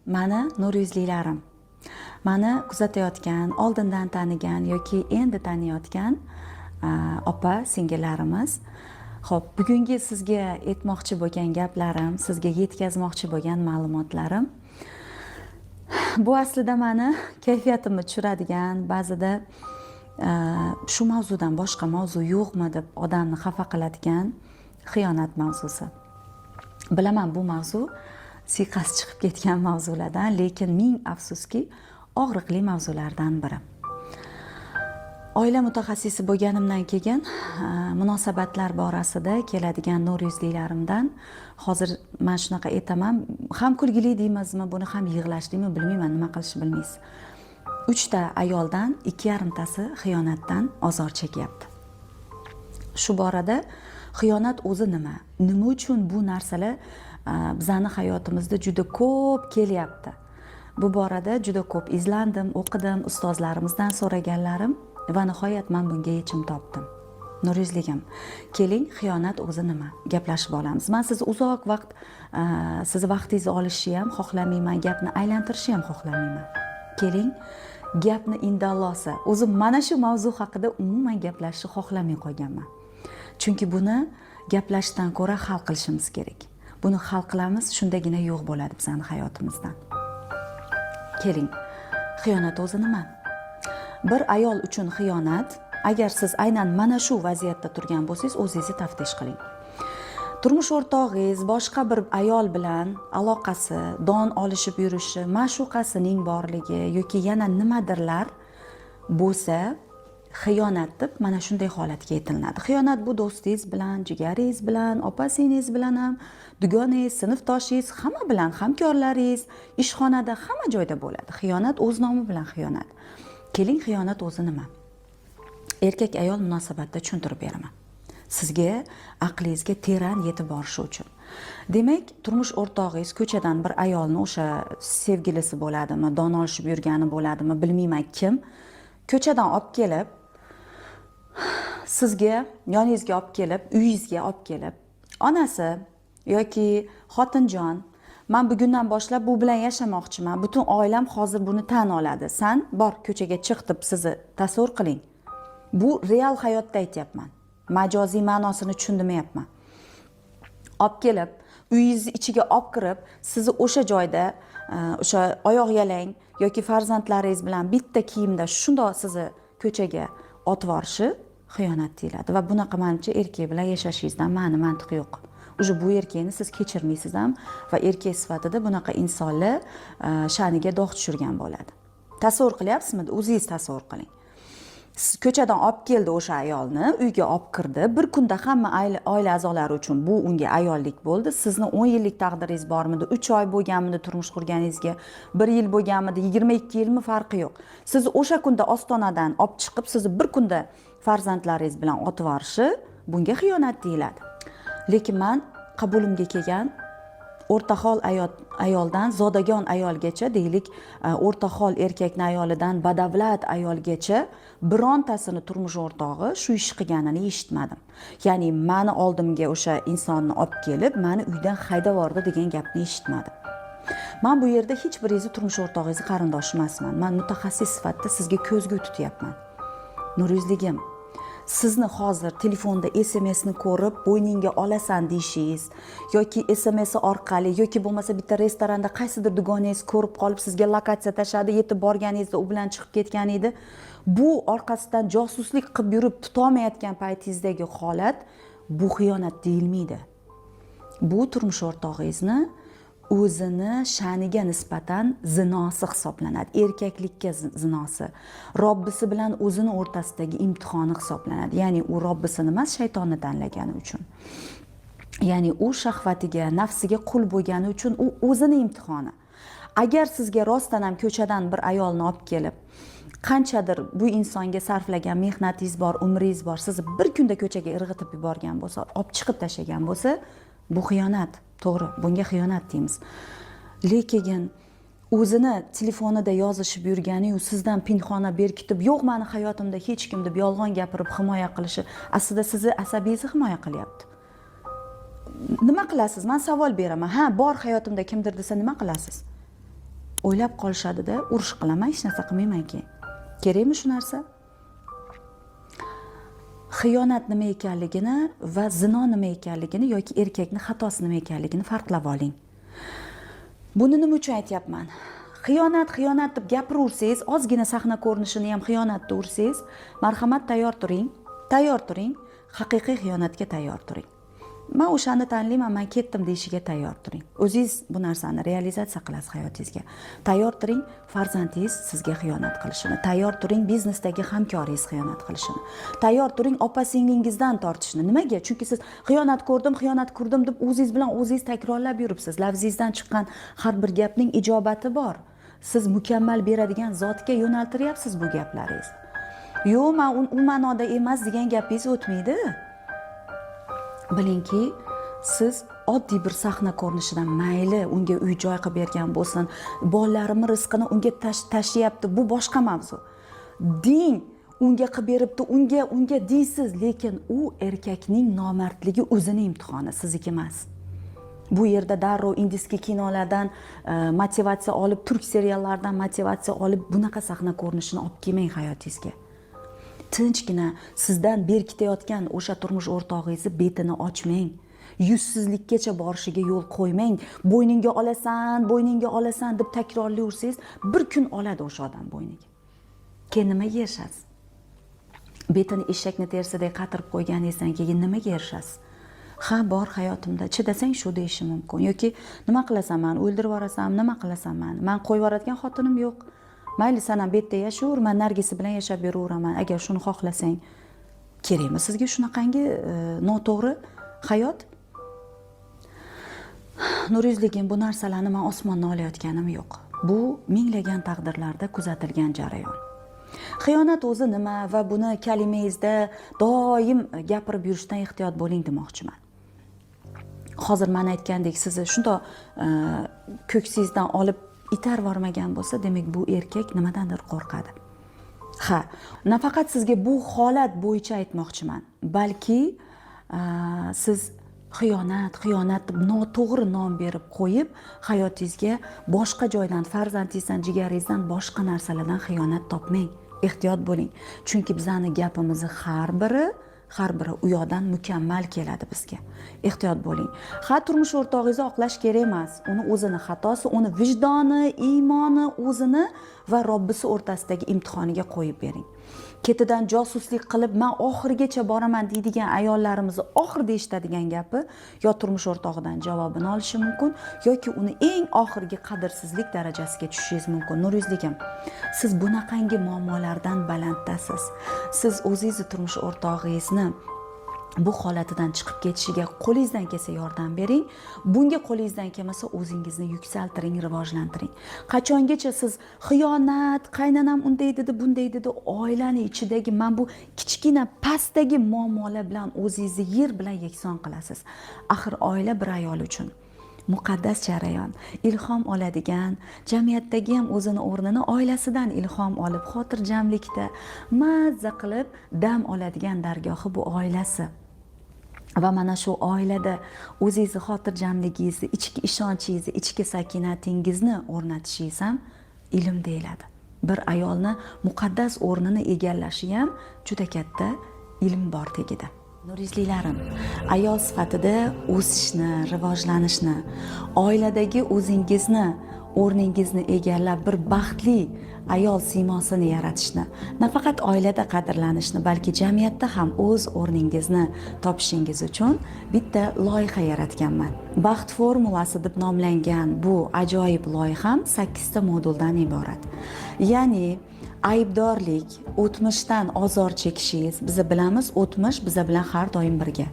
Mani nur yuzlilarim, mani kuzatayotgan, oldindan tanigan yoki endi taniyotgan opa singillarimiz. Xo'p, bugungi sizga aytmoqchi bo'lgan gaplarim, sizga yetkazmoqchi bo'lgan ma'lumotlarim bu aslida mani kayfiyatimni tushiradigan, ba'zida shu mavzudan boshqa mavzu yo'qmi deb odamni xafa qiladigan xiyonat mavzusi. Bilaman, bu mavzu siyqasi chiqib ketgan mavzulardan, lekin ming afsuski og'riqli mavzulardan biri. Oila mutaxassisi bo'lganimdan keyin munosabatlar borasida keladigan nur yuzlilarimdan hozir men shunaqa aytaman, ham kulgili deymizmi, buni ham yig'lash deymi, bilmayman, nima qilishni bilmaysiz. 3 ta ayoldan 2,5tasi xiyonatdan ozor chekyapti. Shu borada xiyonat o'zi nima? Nima uchun bu narsalar bizning hayotimizda juda ko'p kelyapti? Bu borada juda ko'p izlandim, o'qidim, ustozlarimizdan so'raganlarim va nihoyat men bunga yechim topdim. Nur yuzligim, keling, xiyonat o'zi nima? Gaplashib olamiz. Men siz uzoq vaqt siz vaqtingizni olishni ham xohlamayman, gapni aylantirishni ham xohlamayman. Keling, gapni indallosi. O'zim mana shu mavzu haqida umuman gaplashishni xohlamay qolganman. Chunki buni gaplashdan ko'ra hal qilishimiz kerak. Buni hal qilamiz, shundagina yo'q bo'ladi bizning hayotimizdan. Keling, xiyonat o'zi nima? Bir ayol uchun xiyonat, agar siz aynan mana shu vaziyatda turgan bo'lsangiz, o'zingizni taftish qiling. Turmush o'rtog'ingiz boshqa bir ayol bilan aloqasi, don olishib yurishi, ma'shuqasining borligi yoki yana nimadirlar bo'lsa, xiyonat deb mana shunday holatga aytiladi. Xiyonat bu do'stingiz bilan, jigaringiz bilan, opa-singlingiz bilan ham, dugonangiz, sinfdoshingiz, hamma bilan, hamkorlaringiz, ishxonada, hamma joyda bo'ladi. Xiyonat o'z nomi bilan xiyonat. Keling, xiyonat o'zi nima? Erkak ayol munosabatda tushuntirib beraman. Sizga aqlingizga teran yetib borishi uchun. Demak, turmush o'rtog'ingiz ko'chadan bir ayolni, o'sha sevgilisi bo'ladimi, don olishib yurgani bo'ladimi, bilmayman kim, ko'chadan olib kelib, sizga, yoningizga olib kelib, uyingizga olib kelib, onasi yoki xotinjon, men bugundan boshlab bu bilan yashamoqchiman, butun oilam hozir buni tan oladi, san bor ko'chaga chiq deb sizni tasavvur qiling. Bu real hayotda aytyapman. Majoziy ma'nosini tushundirmayapman. Olib kelib, uyingiz ichiga olib kirib, sizni o'sha joyda, o'sha oyoq yalang yoki farzandlaringiz bilan bitta kiyimda shundoq sizni ko'chaga otib yuborishi xiyonat deyiladi va bunaqa menimcha erkak bilan yashashingizdan ma'ni mantiq yo'q. Uje bu erkakni siz kechirmaysiz ham va erkak sifatida bunaqa insonlar sha'niga dog' tushirgan bo'ladi. Tasavvur qilyapsizmi? O'zingiz tasavvur qiling. Siz ko'chadan olib keldi o'sha ayolni, uyga olib kirdi. Bir kunda hamma oila a'zolari uchun bu unga ayollik bo'ldi. Sizni 10 yillik taqdiringiz bormidi, 3 oy bo'lganmidi turmush qurganingizga, 1 yil bo'lganmidi, 22 yilmi farqi yo'q. Sizni o'sha kunda ostonadan olib chiqib, sizni bir kunda farzandlaringiz bilan otib yuborishi bunga xiyonat deyiladi. Lekin men qabulimga kelgan o'rtahol ayoldan zodagon ayolgacha, deylik, o'rtahol erkakni ayolidan badavlat ayolgacha birontasini turmush o'rtog'i shu ish qilganini eshitmadim. Ya'ni meni oldimga o'sha insonni olib kelib, meni uydan haydab yubordi degan gapni eshitmadim. Men bu yerda hech biringizni turmush o'rtog'ingizni qarindoshi emasman. Men mutaxassis sifatida sizga ko'zgu tutyapman. Nur yuzligim, sizni hozir telefonda SMS-ni ko'rib bo'yningga olasan deyishingiz yoki SMS orqali yoki bo'lmasa bitta restoranda qaysidir dugonangiz ko'rib qolib sizga lokatsiya tashladi, yetib borganingizda u bilan chiqib ketgan edi. Bu orqasidan josuslik qilib yurib tutolmayotgan paytingizdagi holat bu xiyonat deyilmaydi. Bu turmush o'rtog'ingizni o'zini sha'niga nisbatan zinosi hisoblanadi. Erkaklikka zinosi. Robbisi bilan o'zini o'rtasidagi imtihoni hisoblanadi. Ya'ni u Robbisini emas, shaytonni tanlagani uchun. Ya'ni u shahvatiga, nafsiga qul bo'lgani uchun u o'zini imtihoni. Agar sizga rostdan ham ko'chadan bir ayolni olib kelib, qanchadir bu insonga sarflagan mehnatingiz bor, umringiz bor, sizni bir kunda ko'chaga irg'itib yuborgan bo'lsa, olib chiqib tashlagan bo'lsa, bu xiyonat. To'g'ri, bunga xiyonat deymiz. Lekin o'zini telefonida yozishib yurgani-yu sizdan pinhona berkitib, yo'q meni hayotimda hech kim deb yolg'on gapirib himoya qilishi aslida sizni asabingizni himoya qilyapti. Nima qilasiz? Men savol beraman. Ha, bor hayotimda kimdir desa nima qilasiz? o'ylab qolishadida, urush qilaman, hech narsa qilmayman keyin. Kerakmi shu narsa? Xiyonat nima ekanligini va zino nima ekanligini yoki erkakning xatosi nima ekanligini farqlab oling. Buni nima uchun aytyapman? Xiyonat deb gapiraversangiz, ozgina sahna ko'rinishini ham xiyonat deb ursangiz, marhamat tayyor turing. Tayyor turing, haqiqiy xiyonatga tayyor turing. Men o'shani tanlayman, men ketdim deyishiga tayyor turing. O'zingiz bu narsani realizatsiya qilasiz hayotingizga. Tayyor turing, farzandingiz sizga xiyonat qilishini. Tayyor turing, biznesdagi hamkoringiz xiyonat qilishini. Tayyor turing, opa-singlingizdan tortishni. Nimaga? Chunki siz xiyonat ko'rdim deb o'zingiz bilan o'zingiz takrorlab yuribsiz. Lafzingizdan chiqqan har bir gapning ijobati bor. Siz mukammal beradigan zotga yo'naltiryapsiz bu gaplaringizni. Yo'q, men u ma'noda emas degan gapingiz o'tmaydi. Bilingki, siz oddiy bir sahna ko'rinishidan mayli unga uy-joy qilib bergan bo'lsin, bolalarimning rizqini unga tashlayapti, bu boshqa mavzu. Ding, unga qilib beribdi, unga deysiz, lekin u erkakning nomardligi o'zining imtihoni, sizniki emas. Bu yerda darrov indiskiy kinolardan motivatsiya olib, turk seriallaridan motivatsiya olib, bunaqa sahna ko'rinishini olib kelmang hayotingizga. Tinchgina sizdan berkitayotgan o'sha turmush o'rtog'ingizni betini ochmang. Yuzsizlikkacha borishiga yo'l qo'ymang. Bo'yningga olasan deb takrorlayversangiz, bir kun oladi o'sha odam bo'yniga. Keyin nimaga erishasiz? Betini eshakni tersidek qatirib qo'yganingizdan keyin nimaga erishasiz? Ha, bor hayotimda, chidasang shu deyishi mumkin. Yoki nima qilasan, men o'ldirib yuborasan, nima qilasan men? Men qo'yib yuboradigan xotinim yo'q. Mayli, sen ham betda yashayver, men Nargisi bilan yashab yuraveraman. Agar shuni xohlasang, kerakmi sizga shunaqangi noto'g'ri hayot? Nurizligim, bu narsalarni men osmondan olayotganim yo'q. Bu minglagan taqdirlarda kuzatilgan jarayon. Xiyonat o'zi nima va buni kalimangizda doim gapirib yurishdan ehtiyot bo'ling demoqchiman. Hozir men aytgandek, sizni shundoq ko'ksingizdan olib itarib bormagan bo'lsa, demak bu erkak nimadandir qo'rqadi. Ha, nafaqat sizga bu holat bo'yicha aytmoqchiman, balki siz xiyonat deb noto'g'ri nom berib qo'yib, hayotingizga boshqa joydan, farzandingizdan, jigaringizdan, boshqa narsalardan xiyonat topmang. Ehtiyot bo'ling. Chunki bizning gapimizni har biri u yoqdan mukammal keladi bizga. Ehtiyot bo'ling. Ha, turmush o'rtog'ingizni oqlash kerak emas. Uni o'zini xatosi, uni vijdoni, iymoni o'zini va Robbisi o'rtasidagi imtihoniga qo'yib bering. Ketidan josuslik qilib, men oxirigacha boraman deydigan ayollarimizni oxirida eshitadigan gapi yo turmush o'rtog'idan javobini olishi mumkin, yoki uni eng oxirgi qadrsizlik darajasiga tushishingiz mumkin. Nurizligim, siz bunaqangi muammolardan balanddasiz. Siz o'zingizni turmush o'rtog'ingizni bu holatidan chiqib ketishiga qo'lingizdan kelsa yordam bering. Bunga qo'lingizdan kelmasa o'zingizni yuksaltiring, rivojlantiring. Qachongacha siz xiyonat, qaynonam unday dedi, bunday dedi, oilaning ichidagi men bu kichkina pastdagi muammolar bilan o'zingizni yer bilan yakson qilasiz. Axir oila bir ayol uchun muqaddas jarayon. Ilhom oladigan, jamiyatdagi ham o'zini o'rnini oilasidan ilhom olib, xotirjamlikda mazza qilib dam oladigan dargohi bu oilasi. Va mana shu oilada o'zingizni xotirjamligingizni, ichki ishonchingizni, ichki sakinatingizni o'rnatishingiz ham ilm deyiladi. Bir ayolni muqaddas o'rnini egallashi ham juda katta ilm bor tegida. Nurizlilarim, ayol sifatida o'sishni, rivojlanishni, oiladagi o'zingizni, o'rningizni egallab bir baxtli ayol siymosini yaratishni, nafaqat oilada qadrlanishni, balki jamiyatda ham o'z o'rningizni topishingiz uchun bitta loyiha yaratganman. Baxt formulasi deb nomlangan bu ajoyib loyiham 8 ta moduldan iborat. Ya'ni aybdorlik, o'tmishdan ozor chekishingiz, biz bilamiz, o'tmish biz bilan har doim birga.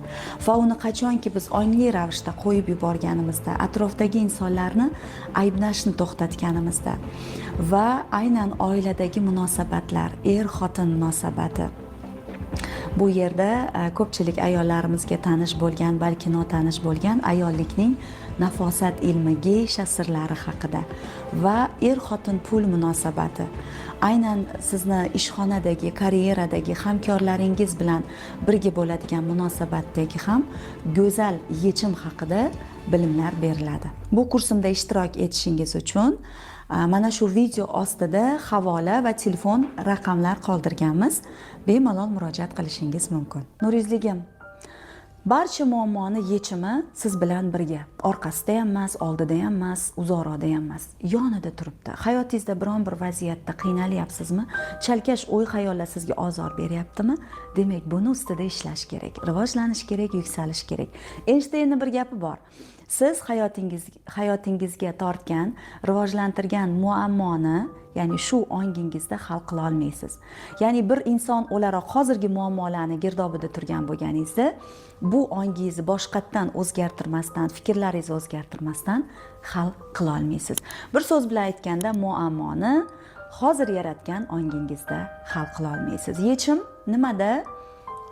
Va uni qachonki biz ongli ravishda qo'yib yuborganimizda, atrofdagi insonlarni ayblashni to'xtatganimizda va aynan oiladagi munosabatlar, er-xotin munosabati, bu yerda ko'pchilik ayollarimizga tanish bo'lgan, balki notanish bo'lgan ayollikning nafosat ilmi, geysha sirlari haqida va er-xotin pul munosabati, aynan sizni ishxonadagi, karyeradagi hamkorlaringiz bilan birga bo'ladigan munosabatdagi ham go'zal yechim haqida bilimlar beriladi. Bu kursimda ishtirok etishingiz uchun Mana shu video ostida havola va telefon raqamlar qoldirganmiz. Bemalol murojaat qilishingiz mumkin. Nurizligim, barcha muammoni yechimi siz bilan birga. Orqasida ham emas, oldida ham emas, uzoqroqda ham emas, yonida turibdi. Hayotingizda biron bir vaziyatda qiynalyapsizmi? Chalkash o'y-xayollar sizga ozor beryaptimi? Demak, buni ustida ishlash kerak, rivojlanish kerak, yuksalish kerak. Einsteynning bir gapi bor. Siz hayotingizga tortgan, rivojlantirgan muammoni, ya'ni shu ongingizda hal qila olmaysiz. Ya'ni bir inson o'laroq hozirgi muammolarni girdobida turgan bo'lganingizda, bu ongingizni boshqatdan o'zgartirmasdan, fikrlaringizni o'zgartirmasdan hal qila olmaysiz. Bir so'z bilan aytganda, muammoni hozir yaratgan ongingizda hal qila olmaysiz. Yechim nimada?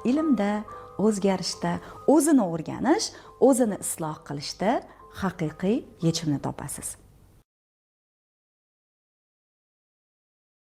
Ilmda, o'zgarishda, o'zini o'rganish, o'zini isloh qilishda haqiqiy yechimni topasiz.